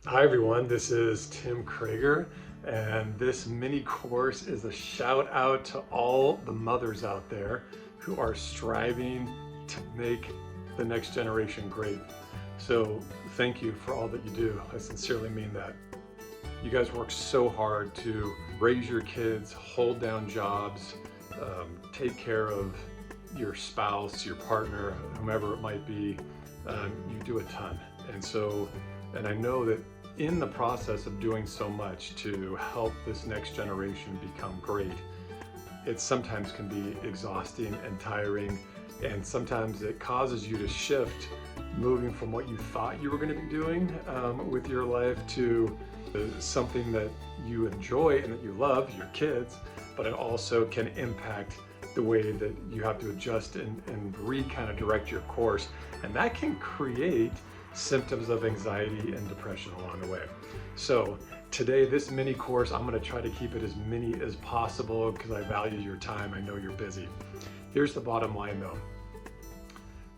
Hi everyone, this is Tim Krager, and this mini course is a shout out to all the mothers out there who are striving to make the next generation great. So thank you for all that you do. I sincerely mean that. You guys work so hard to raise your kids, hold down jobs, take care of your spouse, your partner, whomever it might be. You do a ton. And I know that in the process of doing so much to help this next generation become great, it sometimes can be exhausting and tiring, and sometimes it causes you to shift, moving from what you thought you were going to be doing with your life to something that you enjoy and that you love, your kids, but it also can impact the way that you have to adjust and kind of direct your course, and that can create symptoms of anxiety and depression along the way. So today, this mini course, I'm going to try to keep it as mini as possible because I value your time. I know you're busy. Here's the bottom line though.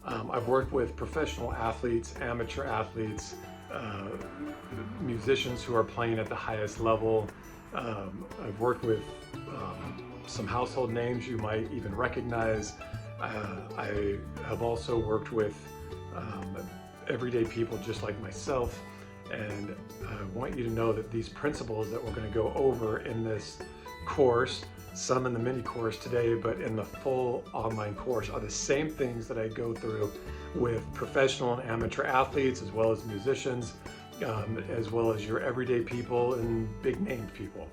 I've worked with professional athletes, amateur athletes, musicians who are playing at the highest level. I've worked with some household names you might even recognize. I have also worked with everyday people just like myself, and I want you to know that these principles that we're going to go over in this course, some in the mini course today, but in the full online course, are the same things that I go through with professional and amateur athletes, as well as musicians, as well as your everyday people and big named people.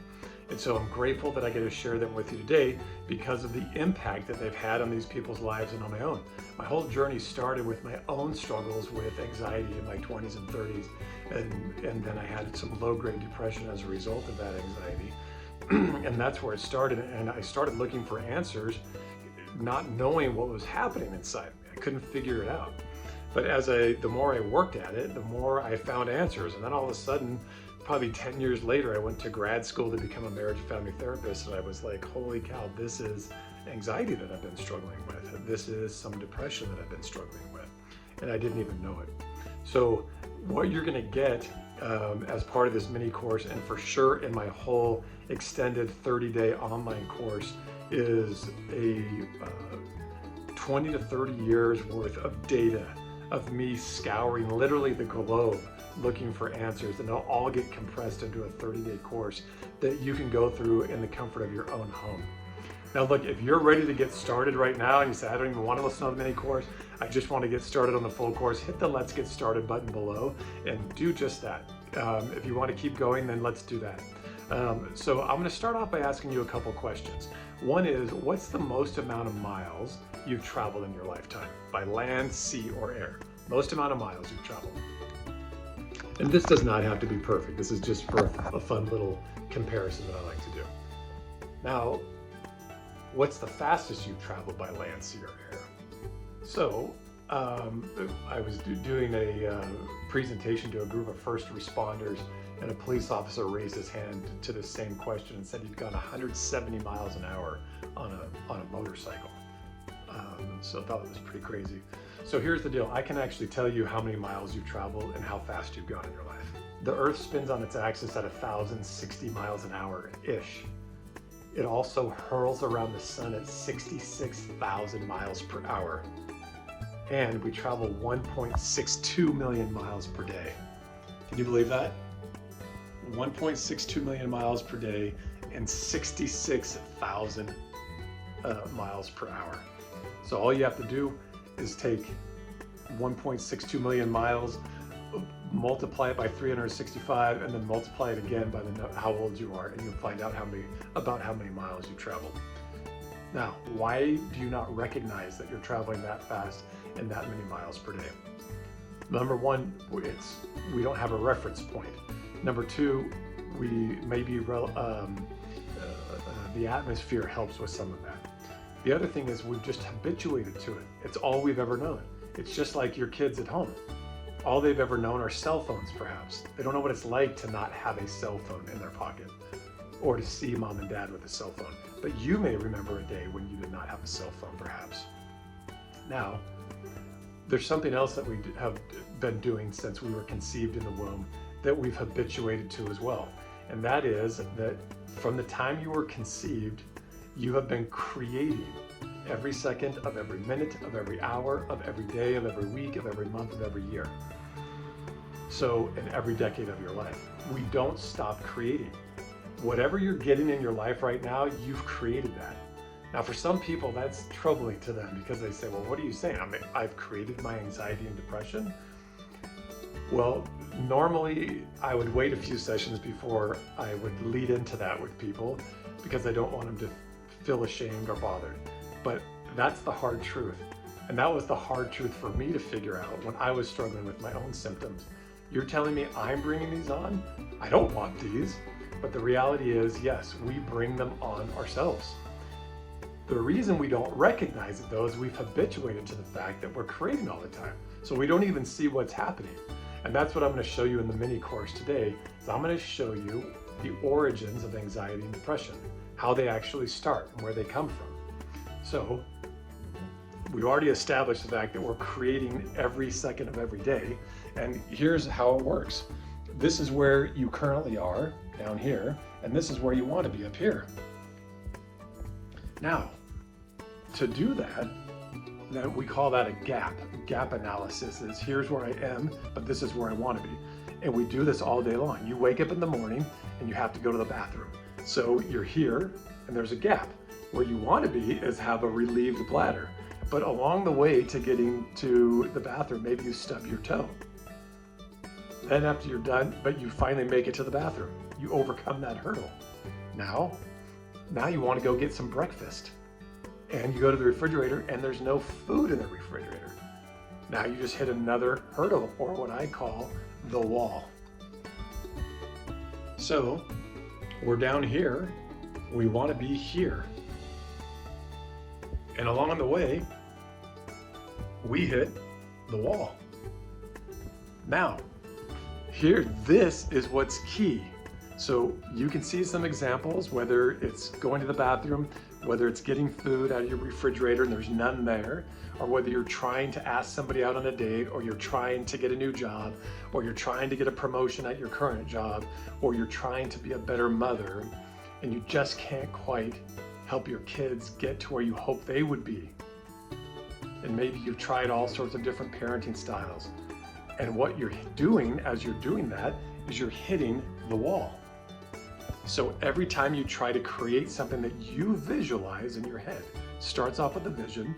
And so I'm grateful that I get to share them with you today because of the impact that they've had on these people's lives and on my own. My whole journey started with my own struggles with anxiety in my 20s and 30s, and then I had some low-grade depression as a result of that anxiety. And that's where it started, and I started looking for answers, not knowing what was happening inside me. I couldn't figure it out. But the more I worked at it, the more I found answers, and then all of a sudden, probably 10 years later, I went to grad school to become a marriage and family therapist, and I was like, holy cow, this is anxiety that I've been struggling with. This is some depression that I've been struggling with, and I didn't even know it. So what you're gonna get as part of this mini course, and for sure in my whole extended 30-day online course, is a 20 to 30 years worth of data of me scouring literally the globe looking for answers, and they'll all get compressed into a 30-day course that you can go through in the comfort of your own home. Now look, if you're ready to get started right now and you say, I don't even want to listen to the mini course, I just want to get started on the full course, hit the Let's Get Started button below and do just that. If you want to keep going, then let's do that. So I'm going to start off by asking you a couple questions. One is, what's the most amount of miles you've traveled in your lifetime? By land, sea, or air? Most amount of miles you've traveled. And this does not have to be perfect. This is just for a fun little comparison that I like to do. Now, what's the fastest you've traveled by land, sea, or air? So, I was doing a presentation to a group of first responders, and a police officer raised his hand to the same question and said he'd gone 170 miles an hour on a motorcycle. So I thought it was pretty crazy. So here's the deal. I can actually tell you how many miles you've traveled and how fast you've gone in your life. The Earth spins on its axis at 1,060 miles an hour-ish. It also hurls around the sun at 66,000 miles per hour. And we travel 1.62 million miles per day. Can you believe that? 1.62 million miles per day and 66,000 miles per hour. So all you have to do is take 1.62 million miles, multiply it by 365, and then multiply it again by how old you are, and you'll find out about how many miles you traveled. Now, why do you not recognize that you're traveling that fast and that many miles per day? Number one, we don't have a reference point. Number two, the atmosphere helps with some of that. The other thing is we've just habituated to it. It's all we've ever known. It's just like your kids at home. All they've ever known are cell phones, perhaps. They don't know what it's like to not have a cell phone in their pocket or to see mom and dad with a cell phone. But you may remember a day when you did not have a cell phone, perhaps. Now, there's something else that we have been doing since we were conceived in the womb that we've habituated to as well. And that is that from the time you were conceived, you have been creating every second of every minute, of every hour, of every day, of every week, of every month, of every year. So in every decade of your life, we don't stop creating. Whatever you're getting in your life right now, you've created that. Now, for some people, that's troubling to them because they say, well, what are you saying? I've created my anxiety and depression. Well, normally I would wait a few sessions before I would lead into that with people because I don't want them to feel ashamed or bothered. But that's the hard truth. And that was the hard truth for me to figure out when I was struggling with my own symptoms. You're telling me I'm bringing these on? I don't want these. But the reality is, yes, we bring them on ourselves. The reason we don't recognize it though is we've habituated to the fact that we're creating all the time. So we don't even see what's happening. And that's what I'm going to show you in the mini course today. Is I'm going to show you the origins of anxiety and depression, how they actually start and where they come from. So we already established the fact that we're creating every second of every day. And here's how it works. This is where you currently are, down here, and this is where you want to be, up here. Now, to do that, then we call that a gap. Gap analysis is here's where I am, but this is where I want to be. And we do this all day long. You wake up in the morning and you have to go to the bathroom. So you're here and there's a gap. Where you want to be is have a relieved bladder. But along the way to getting to the bathroom, maybe you stub your toe. Then after you're done, but you finally make it to the bathroom. You overcome that hurdle. Now you want to go get some breakfast. And you go to the refrigerator and there's no food in the refrigerator. Now you just hit another hurdle, or what I call the wall. So we're down here, we want to be here. And along the way, we hit the wall. Now, here, this is what's key. So you can see some examples, whether it's going to the bathroom, whether it's getting food out of your refrigerator and there's none there, or whether you're trying to ask somebody out on a date, or you're trying to get a new job, or you're trying to get a promotion at your current job, or you're trying to be a better mother, and you just can't quite help your kids get to where you hope they would be. And maybe you've tried all sorts of different parenting styles. And what you're doing as you're doing that is you're hitting the wall. So every time you try to create something that you visualize in your head, starts off with a vision,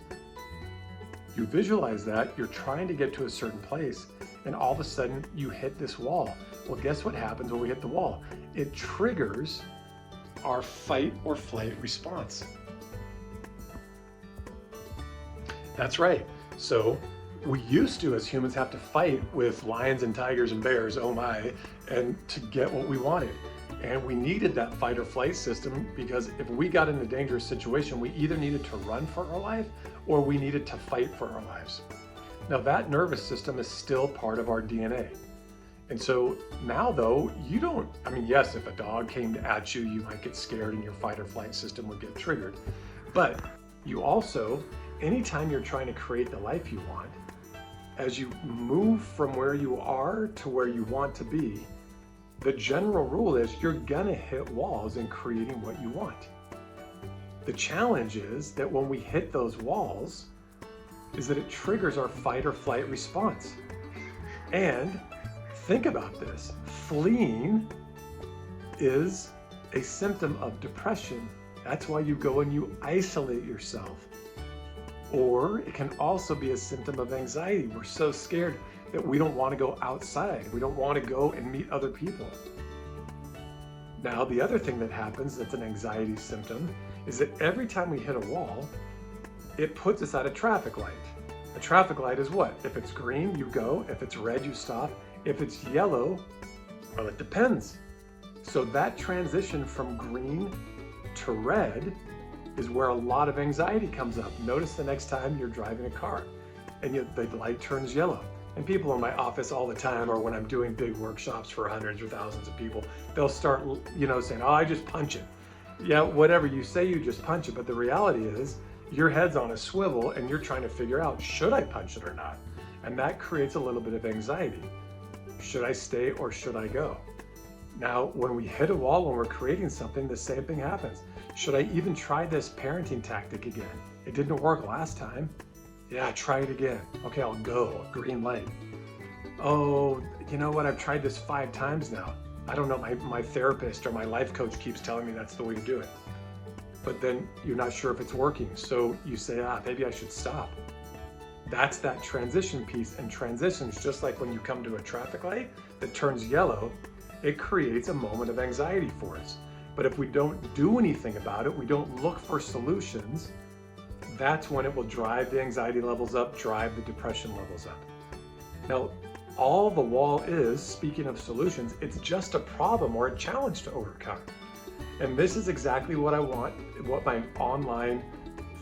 you visualize that, you're trying to get to a certain place, and all of a sudden you hit this wall. Well, guess what happens when we hit the wall? It triggers our fight or flight response. That's right. So we used to, as humans, have to fight with lions and tigers and bears, oh my, and to get what we wanted. And we needed that fight or flight system because if we got in a dangerous situation, we either needed to run for our life or we needed to fight for our lives. Now that nervous system is still part of our DNA. And so now though, you don't, yes, if a dog came at you, you might get scared and your fight or flight system would get triggered. But you also, anytime you're trying to create the life you want, as you move from where you are to where you want to be, the general rule is you're gonna hit walls in creating what you want. The challenge is that when we hit those walls, is that it triggers our fight or flight response. And think about this, fleeing is a symptom of depression. That's why you go and you isolate yourself. Or it can also be a symptom of anxiety. We're so scared that we don't want to go outside. We don't want to go and meet other people. Now, the other thing that happens that's an anxiety symptom is that every time we hit a wall, it puts us at a traffic light. A traffic light is what? If it's green, you go. If it's red, you stop. If it's yellow, well, it depends. So that transition from green to red is where a lot of anxiety comes up. Notice the next time you're driving a car and the light turns yellow. And people in my office all the time, or when I'm doing big workshops for hundreds or thousands of people, they'll start, saying, oh, I just punch it. Yeah, whatever, you say you just punch it, but the reality is your head's on a swivel and you're trying to figure out, should I punch it or not? And that creates a little bit of anxiety. Should I stay or should I go? Now, when we hit a wall, when we're creating something, the same thing happens. Should I even try this parenting tactic again? It didn't work last time. Yeah, try it again. Okay, I'll go. Green light. Oh, you know what? I've tried this 5 times now. I don't know, my therapist or my life coach keeps telling me that's the way to do it. But then you're not sure if it's working. So you say, maybe I should stop. That's that transition piece. And transitions, just like when you come to a traffic light that turns yellow, it creates a moment of anxiety for us. But if we don't do anything about it, we don't look for solutions, that's when it will drive the anxiety levels up, drive the depression levels up. Now, all the wall is, speaking of solutions, it's just a problem or a challenge to overcome. And this is exactly what I want, what my online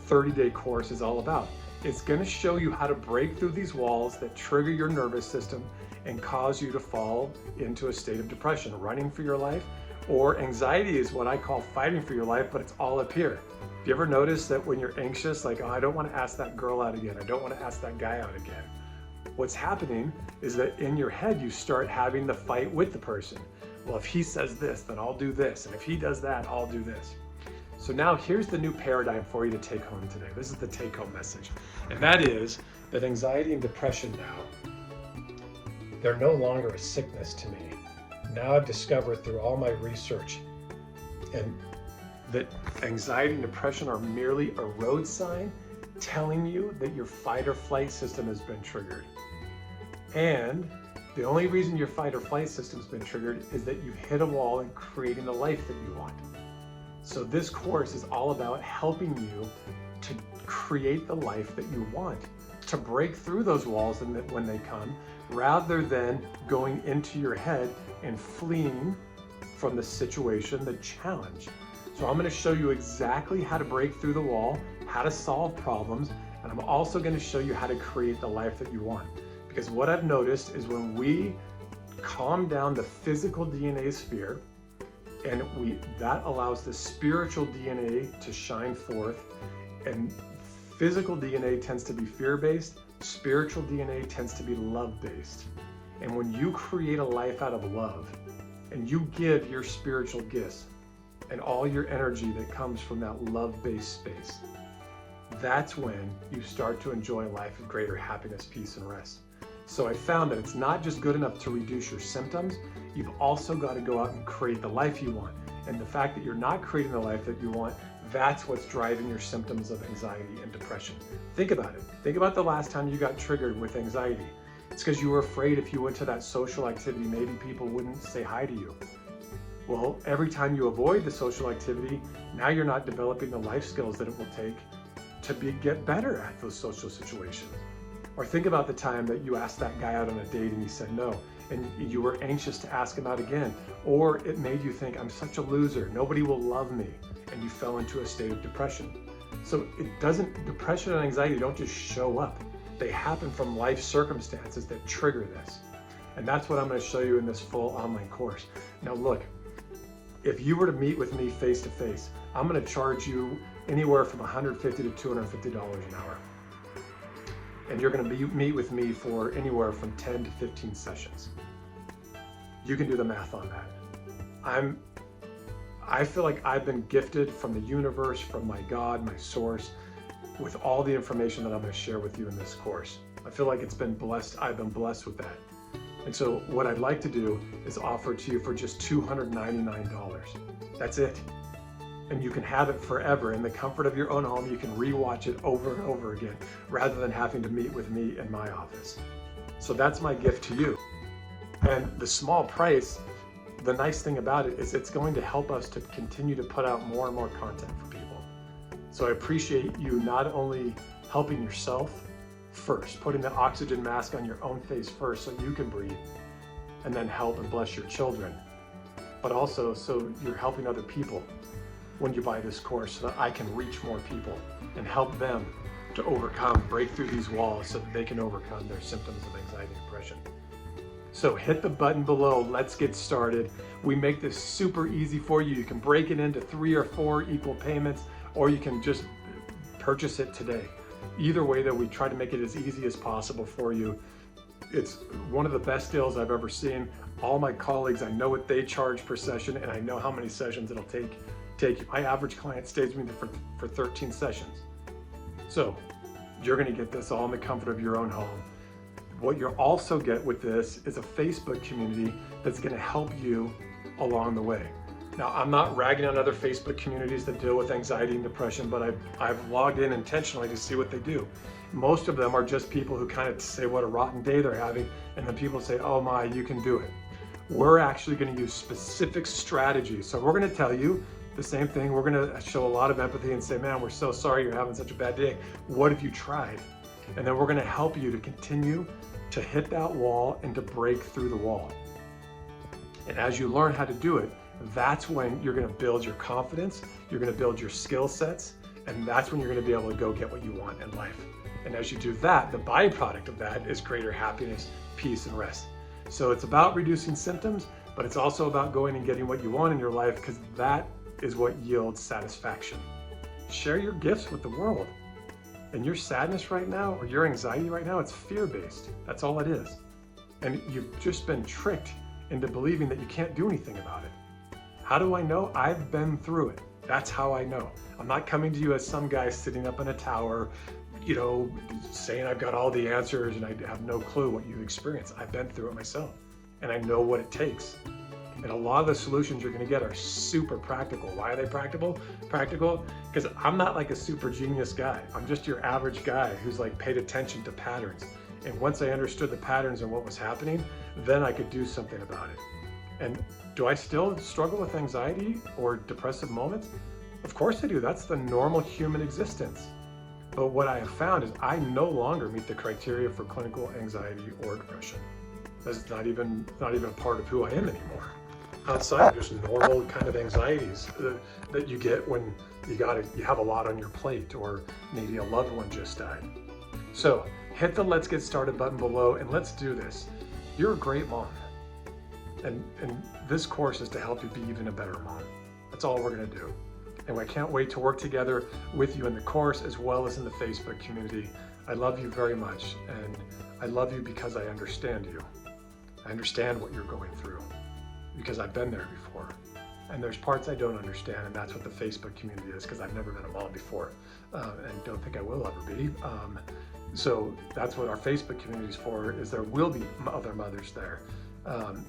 30-day course is all about. It's going to show you how to break through these walls that trigger your nervous system and cause you to fall into a state of depression, running for your life, or anxiety is what I call fighting for your life, but it's all up here. Have you ever noticed that when you're anxious, like, I don't want to ask that girl out again, I don't want to ask that guy out again? What's happening is that in your head, you start having the fight with the person. Well, if he says this, then I'll do this. And if he does that, I'll do this. So now here's the new paradigm for you to take home today. This is the take-home message. And that is that anxiety and depression now, they're no longer a sickness to me. Now I've discovered through all my research and that anxiety and depression are merely a road sign telling you that your fight or flight system has been triggered. And the only reason your fight or flight system's been triggered is that you've hit a wall and creating the life that you want. So this course is all about helping you to create the life that you want, to break through those walls and that when they come, rather than going into your head and fleeing from the situation, the challenge. So I'm going to show you exactly how to break through the wall, how to solve problems, and I'm also going to show you how to create the life that you want. Because what I've noticed is when we calm down the physical DNA sphere, and that allows the spiritual DNA to shine forth, and physical DNA tends to be fear-based, spiritual DNA tends to be love-based. And when you create a life out of love, and you give your spiritual gifts and all your energy that comes from that love-based space, that's when you start to enjoy life of greater happiness, peace, and rest. So I found that it's not just good enough to reduce your symptoms, you've also got to go out and create the life you want. And the fact that you're not creating the life that you want, that's what's driving your symptoms of anxiety and depression. Think about it. Think about the last time you got triggered with anxiety. It's because you were afraid if you went to that social activity, maybe people wouldn't say hi to you. Well, every time you avoid the social activity, now you're not developing the life skills that it will take to get better at those social situations. Or think about the time that you asked that guy out on a date and he said no, and you were anxious to ask him out again. Or it made you think, I'm such a loser, nobody will love me, and you fell into a state of depression. So depression and anxiety don't just show up. They happen from life circumstances that trigger this. And that's what I'm going to show you in this full online course. Now look, if you were to meet with me face to face, I'm going to charge you anywhere from $150 to $250 an hour. And you're going to meet with me for anywhere from 10 to 15 sessions. You can do the math on that. I feel like I've been gifted from the universe, from my God, my source, with all the information that I'm going to share with you in this course. I feel like it's been blessed. I've been blessed with that. And so what I'd like to do is offer it to you for just $299. That's it. And you can have it forever in the comfort of your own home. You can rewatch it over and over again rather than having to meet with me in my office. So that's my gift to you. And the small price, the nice thing about it is it's going to help us to continue to put out more and more content for people. So I appreciate you not only helping yourself first, putting the oxygen mask on your own face first so you can breathe and then help and bless your children, but also so you're helping other people when you buy this course so that I can reach more people and help them to break through these walls so that they can overcome their symptoms of anxiety and depression. So hit the button below, let's get started. We make this super easy for you. You can break it into 3 or 4 equal payments, or you can just purchase it today. Either way though, we try to make it as easy as possible for you. It's one of the best deals I've ever seen. All my colleagues, I know what they charge per session, and I know how many sessions it'll take. My average client stays with me for 13 sessions. So you're gonna get this all in the comfort of your own home. What you'll also get with this is a Facebook community that's gonna help you along the way. Now, I'm not ragging on other Facebook communities that deal with anxiety and depression, but I've logged in intentionally to see what they do. Most of them are just people who kind of say what a rotten day they're having, and then people say, oh my, you can do it. We're actually gonna use specific strategies. So we're gonna tell you the same thing. We're gonna show a lot of empathy and say, man, we're so sorry you're having such a bad day. What have you tried? And then we're gonna help you to continue to hit that wall and to break through the wall. And as you learn how to do it, that's when you're gonna build your confidence, you're gonna build your skill sets, and that's when you're gonna be able to go get what you want in life. And as you do that, the byproduct of that is greater happiness, peace, and rest. So it's about reducing symptoms, but it's also about going and getting what you want in your life, because that is what yields satisfaction. Share your gifts with the world. And your sadness right now, or your anxiety right now, it's fear-based. That's all it is. And you've just been tricked into believing that you can't do anything about it. How do I know? I've been through it. That's how I know. I'm not coming to you as some guy sitting up in a tower, you know, saying I've got all the answers and I have no clue what you've experienced. I've been through it myself, and I know what it takes. And a lot of the solutions you're gonna get are super practical. Why are they practical? Practical, because I'm not like a super genius guy. I'm just your average guy who's like paid attention to patterns. And once I understood the patterns and what was happening, then I could do something about it. And do I still struggle with anxiety or depressive moments? Of course I do. That's the normal human existence. But what I have found is I no longer meet the criteria for clinical anxiety or depression. That's not even a part of who I am anymore. Outside, there's normal kind of anxieties that you get when you have a lot on your plate, or maybe a loved one just died. So hit the Let's Get Started button below and let's do this. You're a great mom. And this course is to help you be even a better mom. That's all we're gonna do. And I can't wait to work together with you in the course as well as in the Facebook community. I love you very much, and I love you because I understand you. I understand what you're going through, because I've been there before. And there's parts I don't understand, and that's what the Facebook community is, because I've never been a mom before, and don't think I will ever be. So that's what our Facebook community is for, is there will be other mothers there.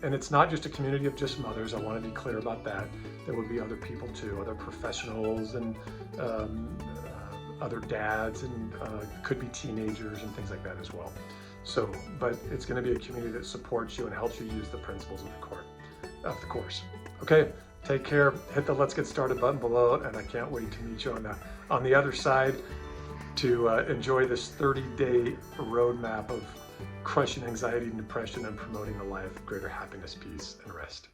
And it's not just a community of just mothers. I want to be clear about that. There will be other people too, other professionals and other dads, and could be teenagers and things like that as well. So, but it's going to be a community that supports you and helps you use the principles of the course. Okay, take care. Hit the Let's Get Started button below, and I can't wait to meet you on the other side to enjoy this 30-day roadmap of crushing anxiety and depression and promoting a life of greater happiness, peace, and rest.